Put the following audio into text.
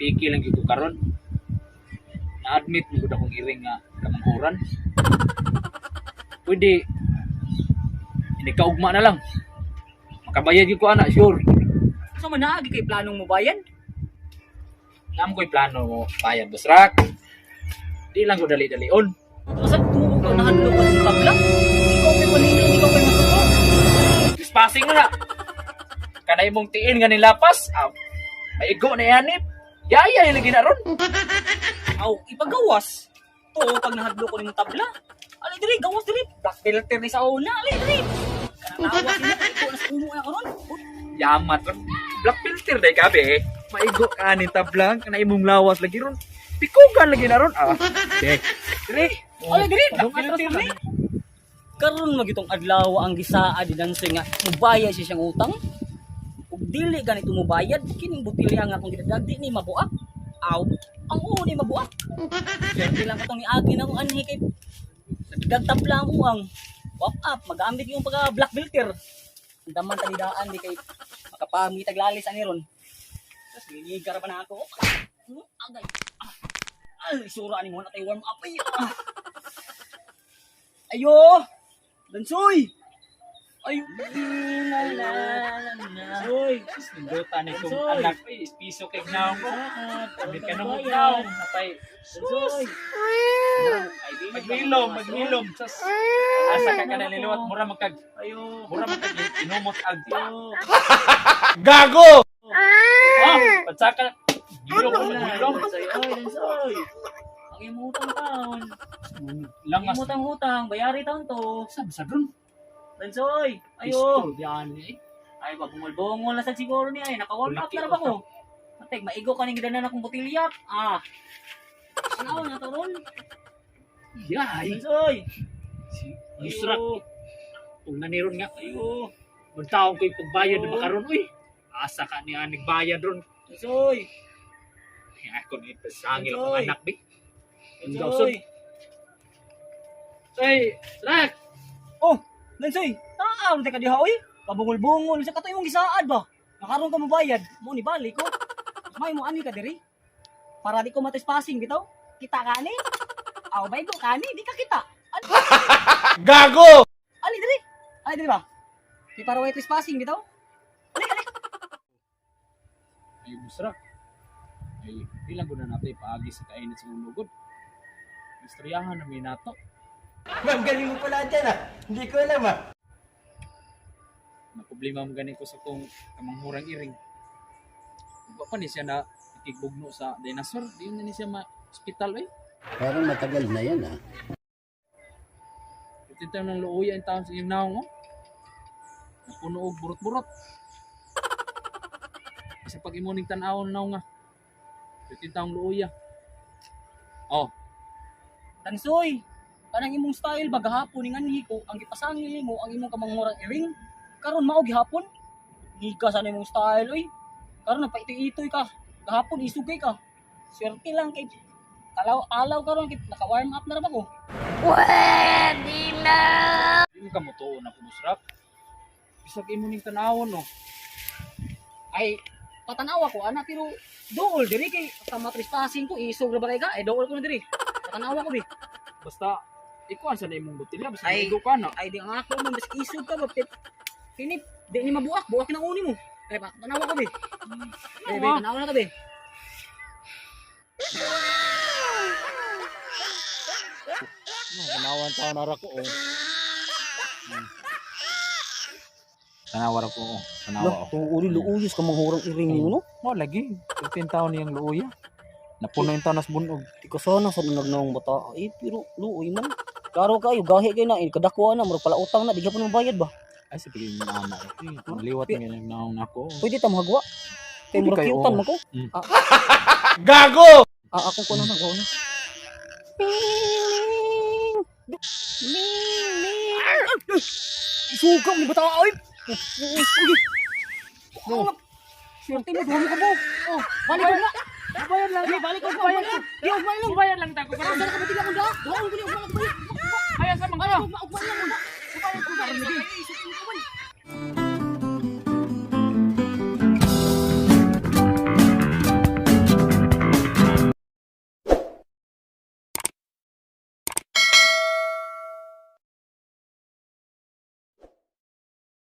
piki lang gyud ko karon. Na-admit mo gud akong iring nga kamanghuran. Pwede hindi kaugma na lang. Makabayad gyud ko ana, sure. So man naagi kay planong mo bayad? Nam ko'y plano mo bayad, Busrak. Di lang ko dali-dalion. Masa tumuog ka na hadlo ko ng tabla? Ikaw kay paningin, ikaw kay masuko. Passing na. Kanay mong tiin nga nilapas. Maigo na yanip. Yaya yung lagi na ron. Aw, ipagawas. To pag nahadlo ko ng tabla. Ali diri, gawas diri. Black filter ni sa una, ali diri. Kanang awas mo iko na sa umo na karon. Yamat ron. Black filter day kabe. Maigo ka ni tablang. Kanay mong lawas lagi ron. Pikugan lagi na ron. Diri. Ali diri, Black black filter filter ni. Karon magitong adlaw ang gisaa di dansoy nga mubayad siya siyang utang. Ug dili ganito mubayad kining botilya nga kung gidagdi ni mabuak. Aw, ang uni mabuak. Swerte lang katong niagi na kung anhi kay nagdagtap lang ko ang pop up magamit yung pagka black filter. Daman talidaan di kay makapami taglalis ani ron. Tapos ginigar pa na ako. Agay. Ay, sura ni mo na tay warm up ay. Ayo! Dansoy! Ay! Dansoy! Sinduta ni kong Dansoy! anak. Piso kay gnaw ko. Sabi ka na mo gnaw. Napay. Dansoy! Maghilom. Asa ka ka naliluwat. Mura magkag. Ayo! Mura magkag. Inumot ag. Ayo! Gago! Patsaka. Gilom. Dansoy! Ay, Dansoy! Ang imutang taon. Langas. Imutang hutang. Bayari taon to. Sa dun. Dansoy! Ayo! Pisto. Yan eh. Ay, bungol-bungol na sa siguro niya eh. Naka-warm up na ba ko? Matek, maigo ka ning gidanan akong botilya. Ano na to ron? Yay. Dansoy! Busrak. Ayo! Kung naniron nga. Ayo! Magtaong ko'y pagbayad na makaroon. Uy. Asa ka niya nagbayad ron. Dansoy! Ako na ito. Sangil akong Dansoy. anak. Bi. Dansoy! Ay, Rak. Oh! Dansoy! Naaawag ka diha oy! Pabungol-bungol sa katoy mong gisaad ba? Nakaroon ka mabayad. Mo ni balik ko. May mo ani ka diri? Para di ko matispassing bitaw. Kita ka ni? Aw bay ko kani di ka kita. Gago! Ali diri. Ali diri ba? Di para way trespassing bitaw. Ali. Ay, Busrak. Ay, ilang ko na natin paagi sa kainit sa ulugod. Istoryahan na may nato. Ma'am, galing mo pala dyan Hindi ko alam Na problema mo ganin ko sa kong kamanghurang iring. Iba pa ni siya na ikigbugno sa dinosaur. Di na ni siya ma-hospital eh. Parang matagal na yan Itintaw ng luuya yung taon sa iyong naong mo. Napuno og burot-burot. Kasi pag imuning tanawon na nga. Itintaw ng luuya. Oh, Dansoy! Kanang imong style ba gahapon ning anhi ko ang gipasangil mo ang imong kamanghurang iring. Karon mao gihapon. Higa sa imong style oy. Karon nagpaitoy-itoy ka. Gahapon isugay ka. Swerte lang kay alaw karon kay naka-warm up na ra ba ko. di mo ka mutuon ako, Busrak. Bisag imuning tanawon no. Ay patanaw ako ana pero dool diri kay sa matrespassing ko isog ra ba kay ka? Ay dool ko na diri. Patanaw ako bi. Basta ikuan sa na imong butilya. Basta Ay. maigo ka na. Ay di ang ako man mas isog ka ba pit. Kini di ni mabuak, buak na uni mo. Kay pa tanaw ako bi. Ay bi tanaw na ka bi. Tanawan taon na ko oh. Tanawar ako oh. Tanawa Kung uli luuyos ka manghurang iring mo no? Mo lagi. 15 taon niyang luuya. Napuno yung taon nas bunog. Di ka sana sa nagnawang bata. Eh pero luoy man. Klaro kayo, gahi kayo na, kadakwa na, murag pala utang na, di ka pa mabayad ba? Ay sabihin mo na anak. Maliwat nga yung naong nako. Pwede ta mahagwa. Kay Pwede murag kayo, kiutan oh. mo ko. Gago! Akong ko na nagawa na. Isuga mo bata oy. No. Swerte mo dumo ka mo. Oh, balik ko na. Bayad lang. Balik ko bayad ko. Di ugman lang. Bayad lang tako. Para sa kabati lang da. Duha ko ni ugman ko. Kaya sa mga ano? Ugman lang mo da. Bayad ko.